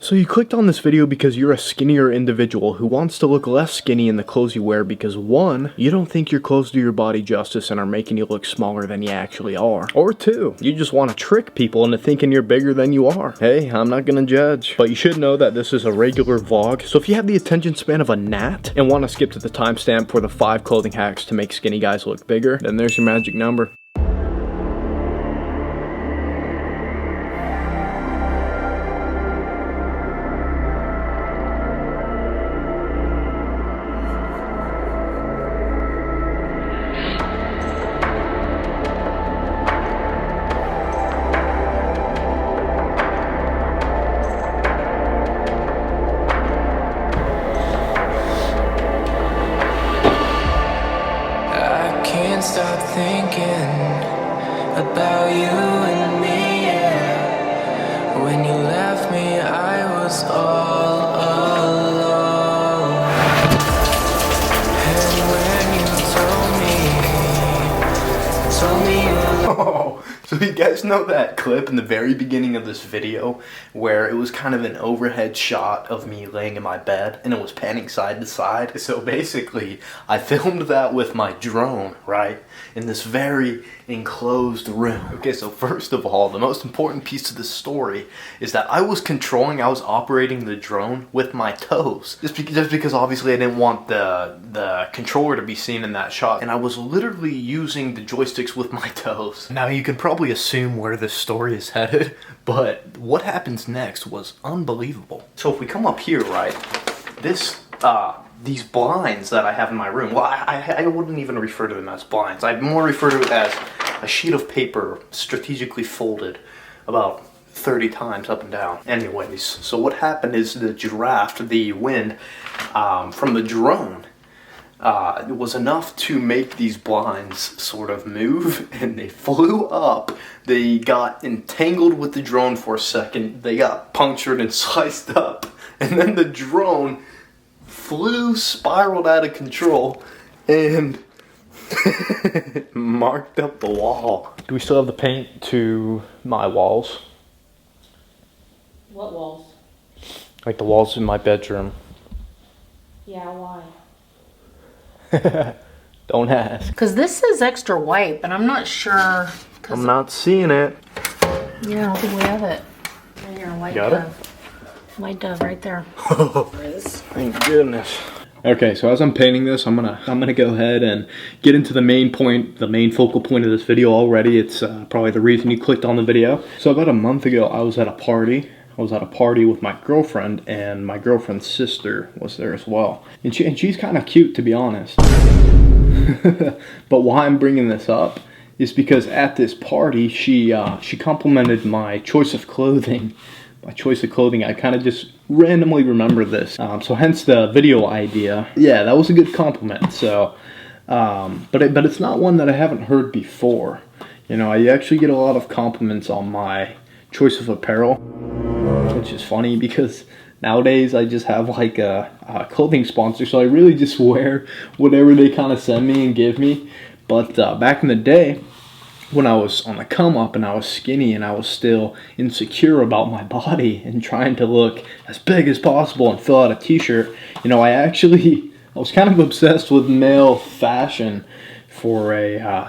So you clicked on this video because you're a skinnier individual who wants to look less skinny in the clothes you wear because 1, you don't think your clothes do your body justice and are making you look smaller than you actually are. Or 2, you just want to trick people into thinking you're bigger than you are. Hey, I'm not gonna judge. But you should know that this is a regular vlog, so if you have the attention span of a gnat and want to skip to the timestamp for the 5 clothing hacks to make skinny guys look bigger, then there's your magic number. Stop thinking about you and me, yeah. When you left me, I was all alone. And when you told me Oh, so you guys know that clip in the very beginning of this video where it was kind of an overhead shot of me laying in my bed and it was panning side to side? So basically, I filmed that with my drone, right, in this very enclosed room. Okay, so first of all, the most important piece of this story is that I was operating the drone with my toes. Just because obviously I didn't want the controller to be seen in that shot. And I was literally using the joysticks with my toes. Now you can probably assume where this story is headed, but what happens next was unbelievable. So if we come up here, right, these blinds that I have in my room, well, I wouldn't even refer to them as blinds. I'd more refer to it as a sheet of paper strategically folded about 30 times up and down. Anyways, so what happened is the draft, the wind from the drone, it was enough to make these blinds sort of move, and they flew up. They got entangled with the drone for a second. They got punctured and sliced up, and then the drone spiraled out of control, and marked up the wall. Do we still have the paint to my walls? What walls? Like the walls in my bedroom. Yeah, why? Don't ask. Because this is extra white, but I'm not sure. I'm not seeing it. Yeah, I don't think we have it. Right here, white Got dove. White dove right there. Thank goodness. Okay, so as I'm painting this, I'm gonna go ahead and get into the main point, the main focal point of this video already. It's probably the reason you clicked on the video. So about a month ago, I was at a party. I was at a party with my girlfriend, and my girlfriend's sister was there as well. And she's kind of cute, to be honest. But why I'm bringing this up is because at this party, she complimented my choice of clothing. My choice of clothing, I kind of just randomly remember this. So hence the video idea. Yeah, that was a good compliment. So, but it's not one that I haven't heard before. You know, I actually get a lot of compliments on my choice of apparel, which is funny because nowadays I just have like a clothing sponsor, so I really just wear whatever they kind of send me and give me. But back in the day, when I was on the come up and I was skinny and I was still insecure about my body and trying to look as big as possible and fill out a t-shirt, you know, I was kind of obsessed with male fashion for a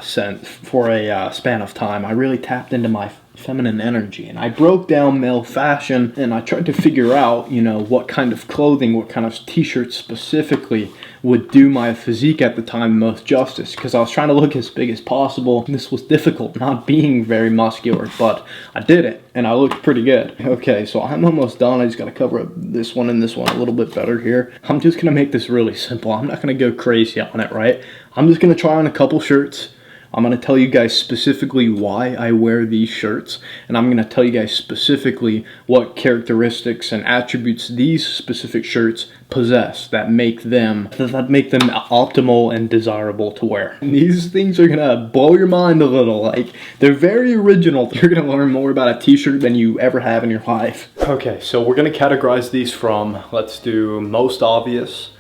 span of time. I really tapped into my feminine energy, and I broke down male fashion, and I tried to figure out, you know, what kind of clothing, what kind of t-shirts specifically would do my physique at the time most justice, because I was trying to look as big as possible. This was difficult, not being very muscular, but I did it, and I looked pretty good. Okay, so I'm almost done. I just got to cover up this one and this one a little bit better here. I'm just going to make this really simple. I'm not going to go crazy on it, right? I'm just going to try on a couple shirts. I'm going to tell you guys specifically why I wear these shirts, and I'm going to tell you guys specifically what characteristics and attributes these specific shirts possess that make them optimal and desirable to wear. And these things are going to blow your mind a little. Like, they're very original. You're going to learn more about a t-shirt than you ever have in your life. Okay, so we're going to categorize these from, let's do most obvious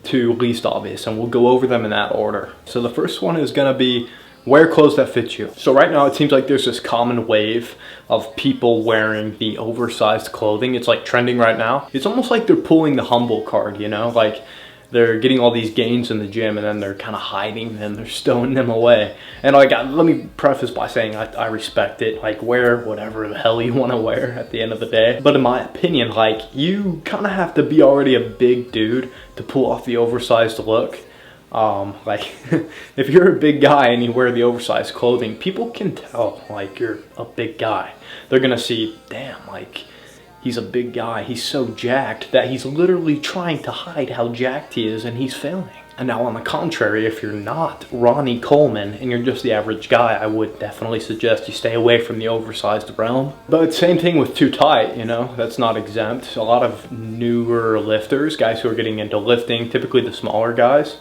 to least obvious, and we'll go over them in that order. So the first one is going to be Wear clothes that fit you. So right now it seems like there's this common wave of people wearing the oversized clothing. It's like trending right now. It's almost like they're pulling the humble card, you know? Like they're getting all these gains in the gym and then they're kind of hiding them, they're stowing them away. And like, let me preface by saying I respect it. Like, wear whatever the hell you want to wear at the end of the day. But in my opinion, like, you kind of have to be already a big dude to pull off the oversized look. Like if you're a big guy and you wear the oversized clothing, people can tell like you're a big guy. They're gonna see, damn, like he's a big guy, he's so jacked that he's literally trying to hide how jacked he is and he's failing. And now on the contrary, if you're not Ronnie Coleman and you're just the average guy, I would definitely suggest you stay away from the oversized realm. But same thing with too tight, you know, that's not exempt. A lot of newer lifters, guys who are getting into lifting, typically the smaller guys,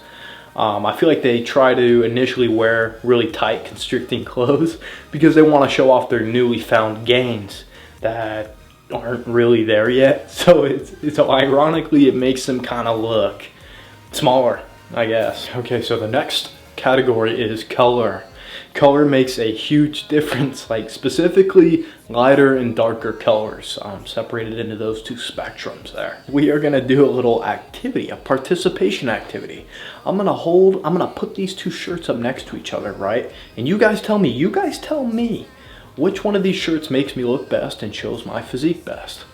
I feel like they try to initially wear really tight, constricting clothes because they want to show off their newly found gains that aren't really there yet. So so ironically, it makes them kind of look smaller, I guess. Okay, so the next category is color. Color makes a huge difference, like specifically lighter and darker colors, separated into those two spectrums there. We are gonna do a little activity, a participation activity. I'm gonna put these two shirts up next to each other, right? And you guys tell me which one of these shirts makes me look best and shows my physique best.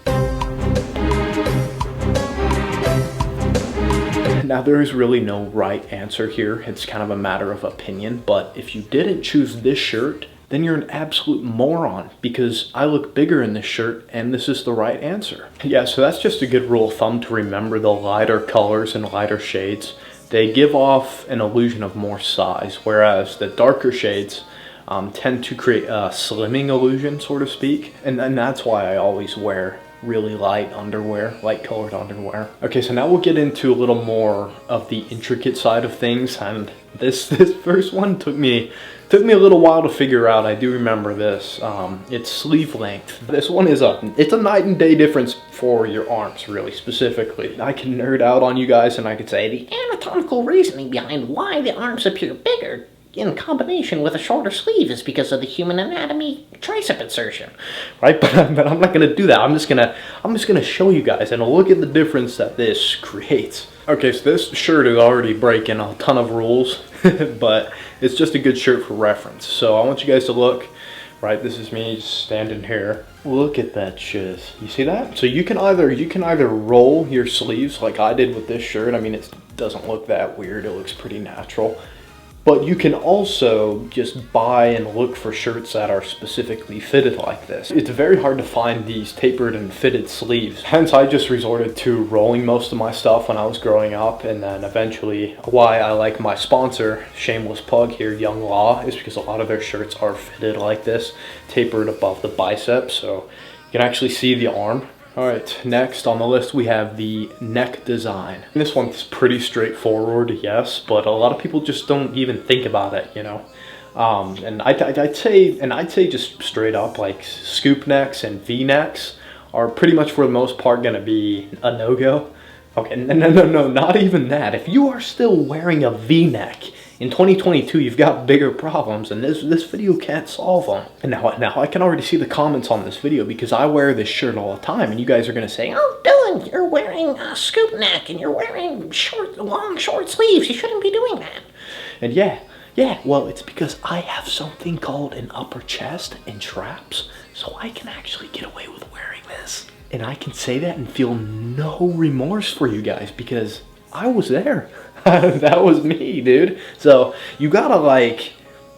Now there is really no right answer here. It's kind of a matter of opinion, but if you didn't choose this shirt, then you're an absolute moron because I look bigger in this shirt and this is the right answer. Yeah, so that's just a good rule of thumb to remember. The lighter colors and lighter shades, they give off an illusion of more size, whereas the darker shades tend to create a slimming illusion, so to speak. And that's why I always wear really light underwear, light colored underwear. Okay, so now we'll get into a little more of the intricate side of things, and this first one took me a little while to figure out. I do remember this. It's sleeve length. This one is it's a night and day difference for your arms, really specifically. I can nerd out on you guys and I could say the anatomical reasoning behind why the arms appear bigger in combination with a shorter sleeve is because of the human anatomy tricep insertion, right? But I'm not gonna do that. I'm just gonna show you guys and look at the difference that this creates. Okay, so this shirt is already breaking a ton of rules, but it's just a good shirt for reference. So I want you guys to look, right? This is me just standing here. Look at that shit. You see that? So you can either roll your sleeves like I did with this shirt. I mean, it doesn't look that weird. It looks pretty natural. But you can also just buy and look for shirts that are specifically fitted like this. It's very hard to find these tapered and fitted sleeves. Hence, I just resorted to rolling most of my stuff when I was growing up. And then eventually, why I like my sponsor, shameless plug here, Young Law, is because a lot of their shirts are fitted like this, tapered above the bicep. So you can actually see the arm. All right, next on the list we have the neck design. This one's pretty straightforward, yes, but a lot of people just don't even think about it, you know. And I'd say just straight up, like scoop necks and V necks are pretty much for the most part gonna be a no-go. Okay, no, not even that. If you are still wearing a V neck in 2022, you've got bigger problems, and this video can't solve them. And now I can already see the comments on this video because I wear this shirt all the time, and you guys are gonna say, "Oh, Dylan, you're wearing a scoop neck and you're wearing long short sleeves. You shouldn't be doing that." And yeah, well, it's because I have something called an upper chest and traps, so I can actually get away with wearing this. And I can say that and feel no remorse for you guys because I was there. That was me, dude. So you gotta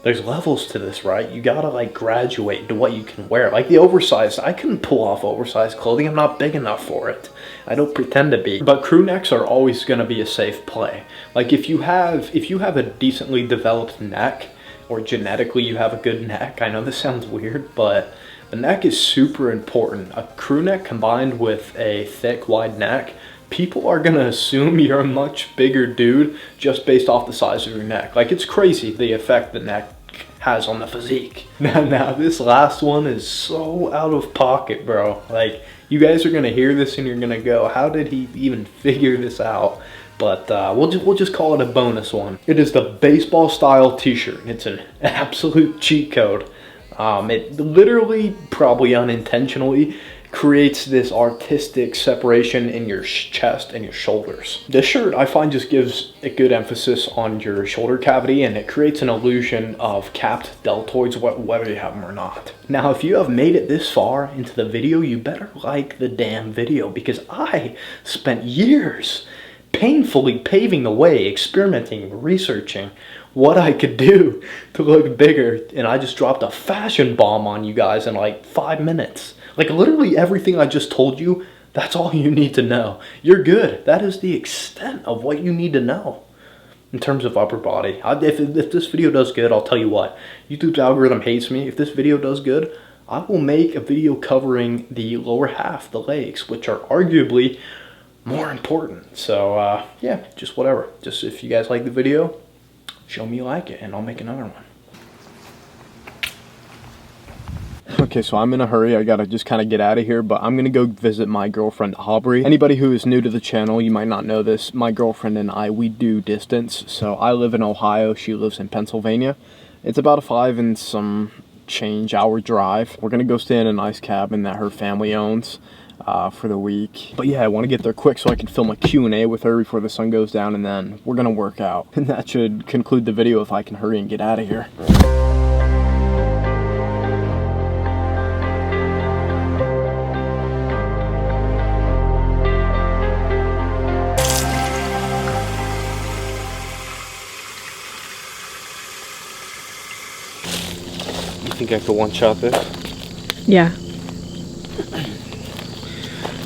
there's levels to this, right? You gotta graduate to what you can wear. Like the oversized, I couldn't pull off oversized clothing. I'm not big enough for it. I don't pretend to be. But crew necks are always gonna be a safe play. Like if you have a decently developed neck, or genetically you have a good neck, I know this sounds weird, but the neck is super important. A crew neck combined with a thick, wide neck, people are gonna assume you're a much bigger dude just based off the size of your neck. Like, it's crazy the effect the neck has on the physique. Now this last one is so out of pocket, bro. Like, you guys are gonna hear this and you're gonna go, how did he even figure this out? But we'll just call it a bonus one. It is the baseball style t-shirt. It's an absolute cheat code. It literally, probably unintentionally, creates this artistic separation in your chest and your shoulders. This shirt, I find, just gives a good emphasis on your shoulder cavity, and it creates an illusion of capped deltoids whether you have them or not. Now, if you have made it this far into the video, you better like the damn video, because I spent years painfully paving the way, experimenting, researching what I could do to look bigger, and I just dropped a fashion bomb on you guys in like 5 minutes. Like, literally everything I just told you, that's all you need to know. You're good. That is the extent of what you need to know in terms of upper body. If this video does good, I'll tell you what. YouTube's algorithm hates me. If this video does good, I will make a video covering the lower half, the legs, which are arguably more important. So, yeah, just whatever. Just if you guys like the video, show me you like it, and I'll make another one. Okay, so I'm in a hurry. I gotta just kind of get out of here, but I'm gonna go visit my girlfriend Aubrey. Anybody who is new to the channel, you might not know this. My girlfriend and I, we do distance. So I live in Ohio, she lives in Pennsylvania. It's about a 5 and some change hour drive. We're gonna go stay in a nice cabin that her family owns for the week. But yeah, I want to get there quick so I can film a Q&A with her before the sun goes down, and then we're gonna work out. And that should conclude the video if I can hurry and get out of here. You think I could one-shot this? Yeah.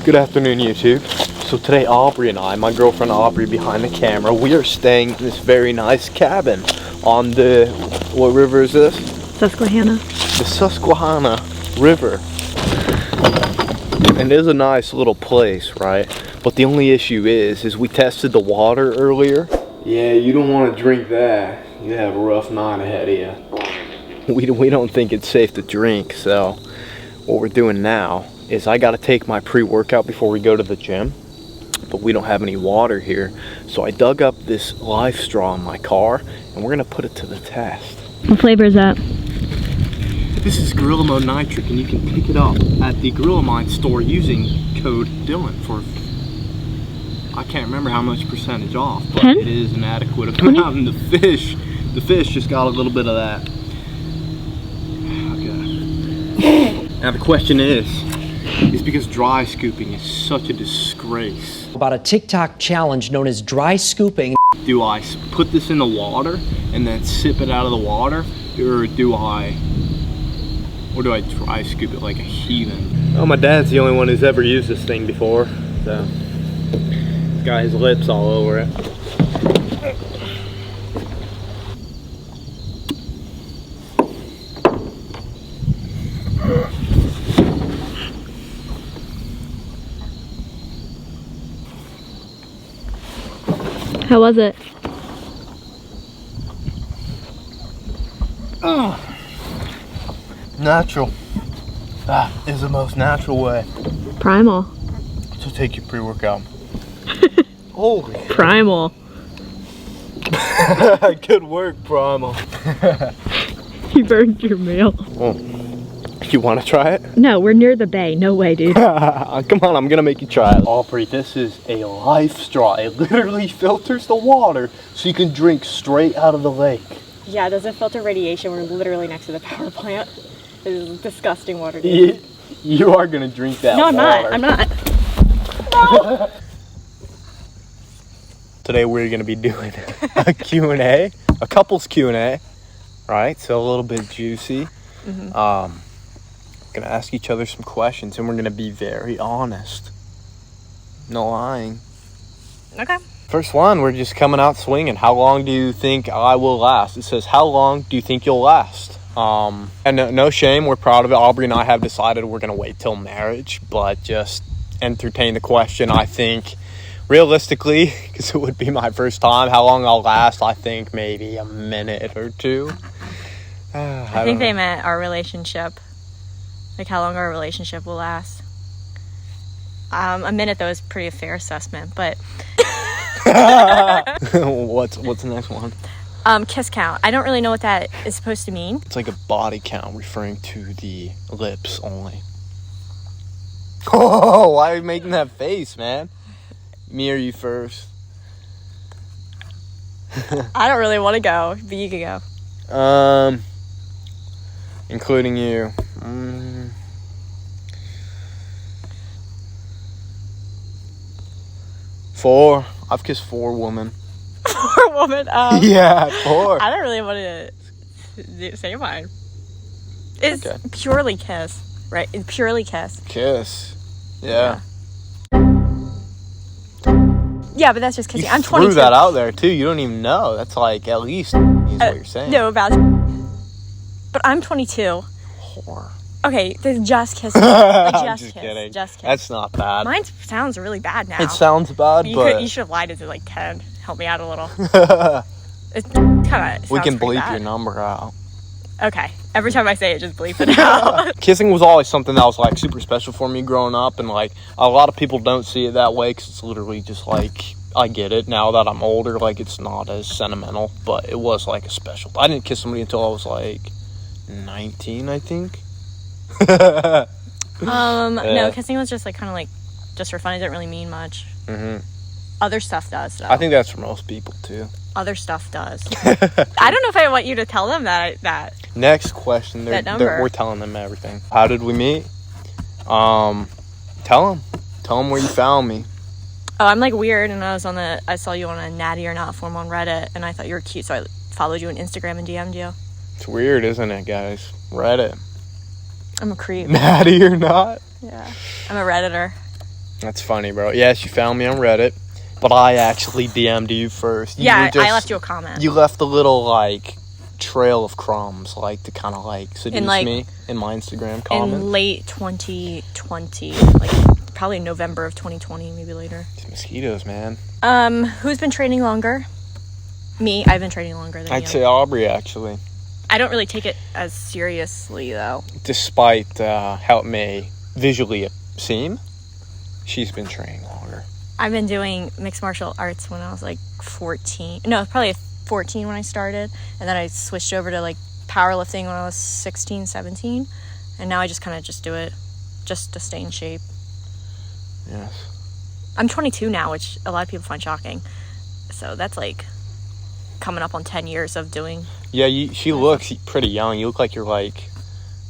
Good afternoon, YouTube. So today, Aubrey and I, my girlfriend Aubrey behind the camera, we are staying in this very nice cabin on the, what river is this? Susquehanna. The Susquehanna River. And it is a nice little place, right? But the only issue is we tested the water earlier. Yeah, you don't want to drink that. You have a rough night ahead of you. We don't think it's safe to drink, so what we're doing now is I got to take my pre-workout before we go to the gym, but we don't have any water here, so I dug up this life straw in my car, and we're gonna put it to the test. What flavor is that? This is Gorilla Mode Nitric, and you can pick it up at the Gorilla Mine store using code Dylan for, I can't remember how much percentage off, but 10? It is an adequate amount. And the fish just got a little bit of that. Okay. Now the question is because dry scooping is such a disgrace. About a TikTok challenge known as dry scooping. Do I put this in the water and then sip it out of the water, or do I dry scoop it like a heathen? Oh, my dad's the only one who's ever used this thing before, so he's got his lips all over it. How was it? Natural. That is the most natural way Primal. to take your pre-workout. Holy. Primal. Good work, Primal. You burned your meal. Oh. You want to try it? No, we're near the bay. No way, dude. Come on, I'm gonna make you try it. Aubrey, this is a life straw. It literally filters the water so you can drink straight out of the lake. Yeah, it doesn't filter radiation. We're literally next to the power plant. This is disgusting water, dude. You are gonna drink that No, I'm water. not. No! Today we're gonna be doing a Q&A, a couples Q&A, right? So a little bit juicy. Mm-hmm. Gonna ask each other some questions, and we're gonna be very honest. No lying. Okay. First one, we're just coming out swinging. How long do you think I will last? It says, how long do you think you'll last? And no shame, we're proud of it. Aubrey and I have decided we're gonna wait till marriage, but just entertain the question. I think realistically, because it would be my first time, how long I'll last, I think maybe a minute or two. I think they meant our relationship. Like how long our relationship will last. A minute though is pretty a fair assessment, but What's the next one? Kiss count. I don't really know what that is supposed to mean. It's like a body count referring to the lips only. Oh, why are you making that face, man? Me or you first? I don't really want to go, but you can go. Including you. 4. I've kissed 4 women. 4 women? Yeah, 4. I don't really want to say mine. It's purely kiss, right? It's purely kiss. Kiss. Yeah. Yeah, but that's just kissing. I'm 22. You threw that out there, too. You don't even know. That's like, at least, is what you're saying. No, about... But I'm 22. Whore. Okay, there's just kissing. Like, just kidding. Just kiss. That's not bad. Mine sounds really bad now. It sounds bad, but... You should have lied to like 10. Help me out a little. It kind of we can bleep bad. your number out. Okay. Every time I say it, just bleep it out. Kissing was always something that was, like, super special for me growing up. And, like, a lot of people don't see it that way because it's literally just, like... I get it. Now that I'm older, like, it's not as sentimental. But it was, like, a special... I didn't kiss somebody until I was, like, 19, I think. No, kissing was just, like, kind of, like, just for fun. It didn't really mean much. Mm-hmm. Other stuff does, though. I think that's for most people, too. Other stuff does. I don't know if I want you to tell them that. Next question. We're telling them everything. How did we meet? Tell them. Tell them where you found me. Oh, I'm, like, weird, and I saw you on a Natty or Not forum on Reddit, and I thought you were cute, so I followed you on Instagram and DM'd you. It's weird, isn't it, guys? Reddit. I'm a creep. Natty or Not? Yeah. I'm a Redditor. That's funny, bro. Yes, you found me on Reddit, but I actually DM'd you first. I left you a comment. You left a little, like, trail of crumbs, like, to kind of, like, seduce me in my Instagram comment. In late 2020, like, probably November of 2020, maybe later. It's mosquitoes, man. Who's been training longer? Me. I've been training longer than you. I'd say Aubrey, actually. I don't really take it as seriously, though. Despite how it may visually seem, she's been training longer. I've been doing mixed martial arts when I was, like, 14. No, probably 14 when I started. And then I switched over to, like, powerlifting when I was 16, 17. And now I just kind of just do it just to stay in shape. Yes. I'm 22 now, which a lot of people find shocking. So that's, like, coming up on 10 years of doing... Yeah, she looks pretty young. You look like you're, like,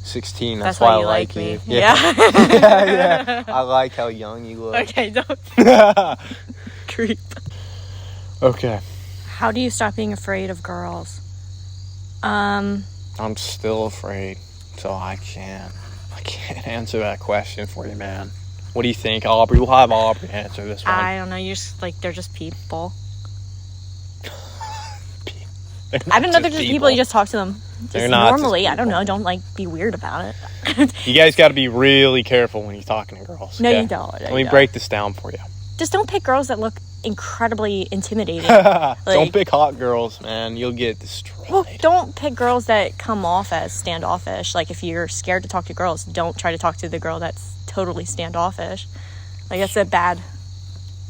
16. That's why you I like me. you. Yeah. Yeah. I like how young you look. Okay, don't... Creep. Okay. How do you stop being afraid of girls? I'm still afraid, so I can't answer that question for you, man. What do you think, Aubrey? We'll have Aubrey answer this one. I don't know. You just, like, they're just people. I don't know. They're just people. You just talk to them. They're not normally. I don't know. Don't, like, be weird about it. You guys got to be really careful when you're talking to girls. No, okay? you don't. Let me break this down for you. Just don't pick girls that look incredibly intimidating. Don't pick hot girls, man. You'll get destroyed. Well, don't pick girls that come off as standoffish. Like, if you're scared to talk to girls, don't try to talk to the girl that's totally standoffish. Like, that's a bad...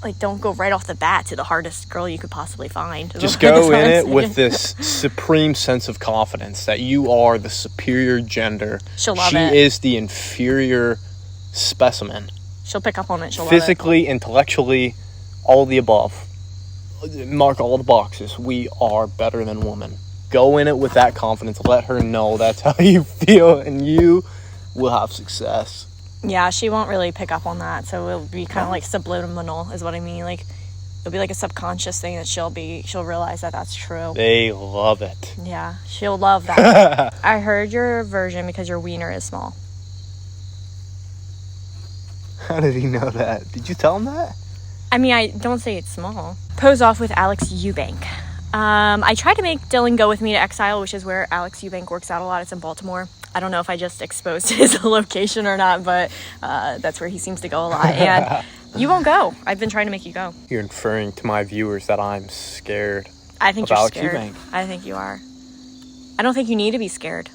Like, don't go right off the bat to the hardest girl you could possibly find. Just go in it with this supreme sense of confidence that you are the superior gender. She'll love it. She is the inferior specimen. She'll pick up on it. She'll love it. Physically, intellectually, all of the above. Mark all the boxes. We are better than women. Go in it with that confidence. Let her know that's how you feel, and you will have success. Yeah, she won't really pick up on that, so it'll be kind of like subliminal, is what I mean. Like, it'll be like a subconscious thing that she'll realize that that's true. They love it. Yeah, she'll love that. I heard your version because your wiener is small. How did he know that? Did you tell him that? I mean, I don't say it's small. Pose off with Alex Eubank. I tried to make Dylan go with me to Exile, which is where Alex Eubank works out a lot. It's in Baltimore. I don't know if I just exposed his location or not, but that's where he seems to go a lot. And you won't go. I've been trying to make you go. You're inferring to my viewers that I'm scared. I think you're Alex scared. Eubank. I think you are. I don't think you need to be scared.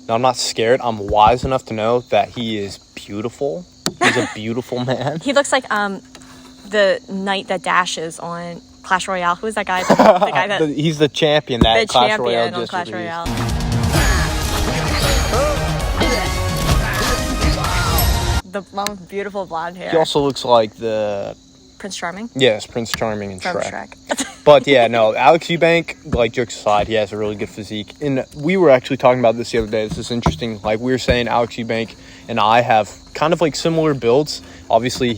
No, I'm not scared. I'm wise enough to know that he is beautiful. He's a beautiful man. He looks like the knight that dashes on Clash Royale. Who is that guy? The guy that he's the champion that the Clash champion Royale on just Clash released. Royale. The mom with beautiful blonde hair. He also looks like the Prince Charming. Yes, Prince Charming in From Shrek. Shrek. But yeah, no, Alex Eubank, like, jokes aside, he has a really good physique. And we were actually talking about this the other day. This is interesting. Like, we were saying Alex Eubank and I have kind of like similar builds. Obviously,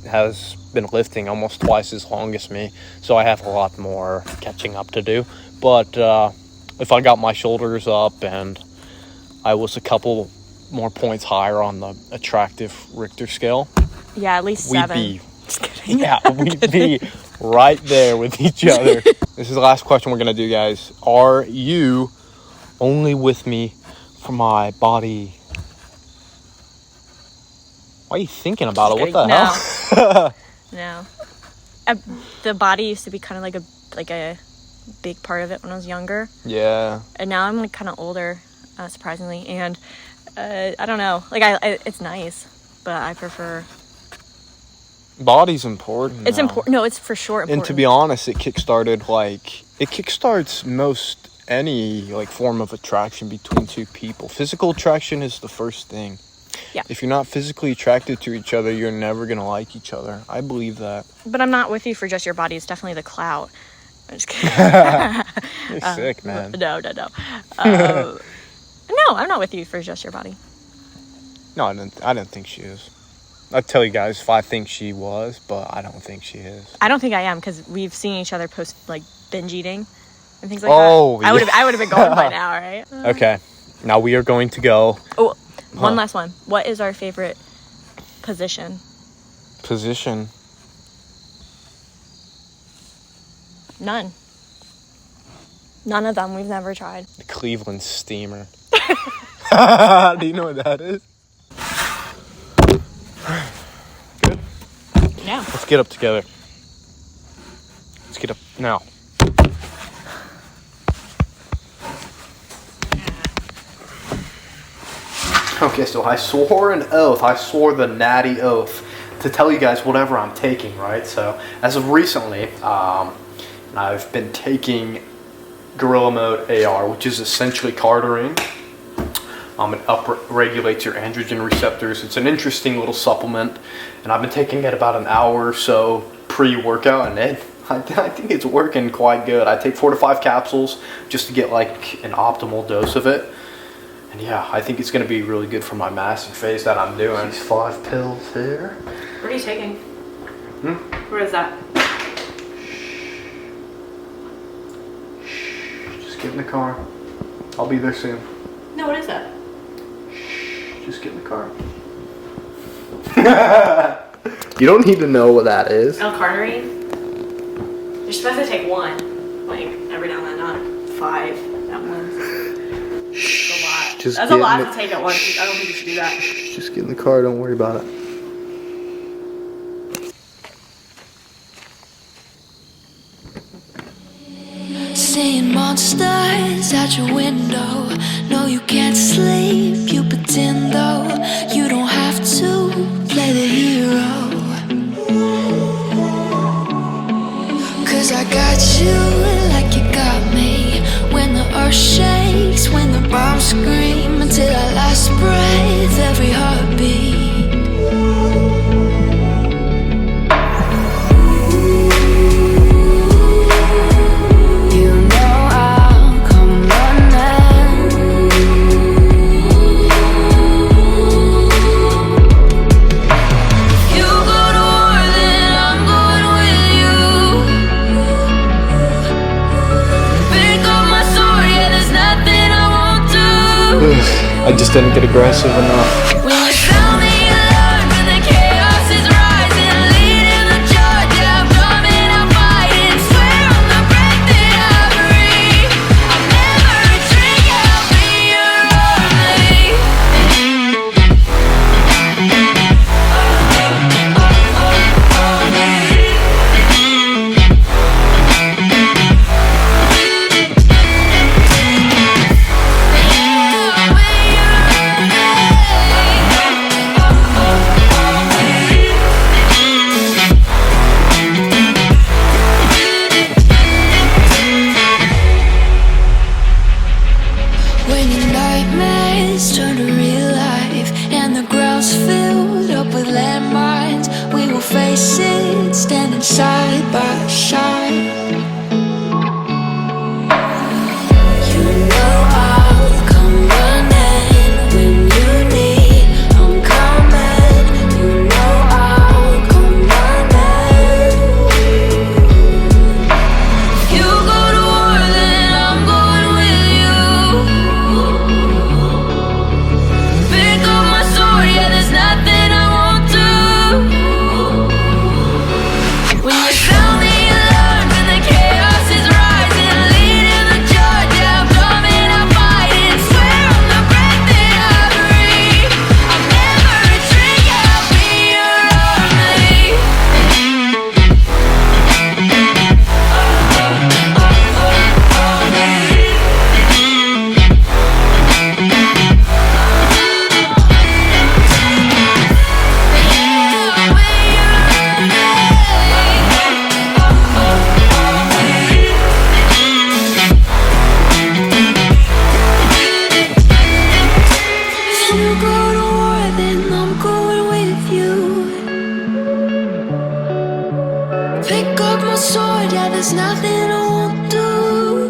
has been lifting almost twice as long as me, so I have a lot more catching up to do. But if I got my shoulders up and I was a couple more points higher on the attractive Richter scale, Yeah, at least 7. we'd be Just kidding. yeah, we'd be right there with each other. This is the last question we're gonna do, guys. Are you only with me for my body? Why are you thinking about it? What the hell? No. The body used to be kind of like a big part of it when I was younger, Yeah. and now I'm like kind of older, surprisingly. And I don't know. Like it's nice, but I prefer. Body's important. It's now. important. No, it's for sure important. And to be honest, it kickstarts most any like form of attraction between two people. Physical attraction is the first thing. Yeah. If you're not physically attracted to each other, you're never gonna like each other. I believe that. But I'm not with you for just your body. It's definitely the clout. I'm just kidding. You're sick, man. No. No, I'm not with you for just your body. No, I didn't think she is. I'd tell you guys if I think she was, but I don't think she is. I don't think I am, because we've seen each other post like binge eating and things like Oh, that. I would have been going by now, right? Okay. Now we are going to go. Oh, one last one. What is our favorite position? Position. None of them. We've never tried. The Cleveland Steamer. Do you know what that is? Good. Yeah. Let's get up together. Let's get up now. Okay, so I swore an oath. I swore the natty oath to tell you guys whatever I'm taking, right? So, as of recently, I've been taking Gorilla Mode AR, which is essentially cardarine. It up-regulates your androgen receptors. It's an interesting little supplement, and I've been taking it about an hour or so pre-workout, and I think it's working quite good. I take 4 to 5 capsules just to get like an optimal dose of it. And yeah, I think it's going to be really good for my massive phase that I'm doing. These 5 pills here. What are you taking? Where is that? Just get in the car. I'll be there soon. No, what is that? Just get in the car. You don't need to know what that is. L-carnitine? You're supposed to take 1, like, every now and then, not 5 at once. That's a lot. That's a lot to take at once. I don't think you should do that. Just get in the car, don't worry about it. Seeing monsters out your window. No, you can't sleep, you pretend though. You don't have to play the hero. Cause I got you like you got me. When the earth shakes, when the bombs scream. Until our last breath, every heartbeat. I just didn't get aggressive enough. there's nothing I won't do.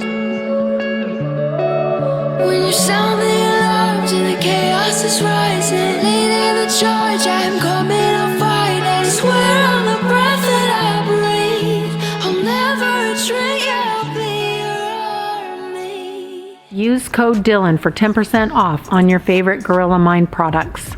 When you sound the alarms and the chaos is rising, leading the charge, I'm coming, I'll fight it. Swear on the breath that I breathe, I'll never retreat, I'll be your army. Use code Dylan for 10% off on your favorite Gorilla Mind products.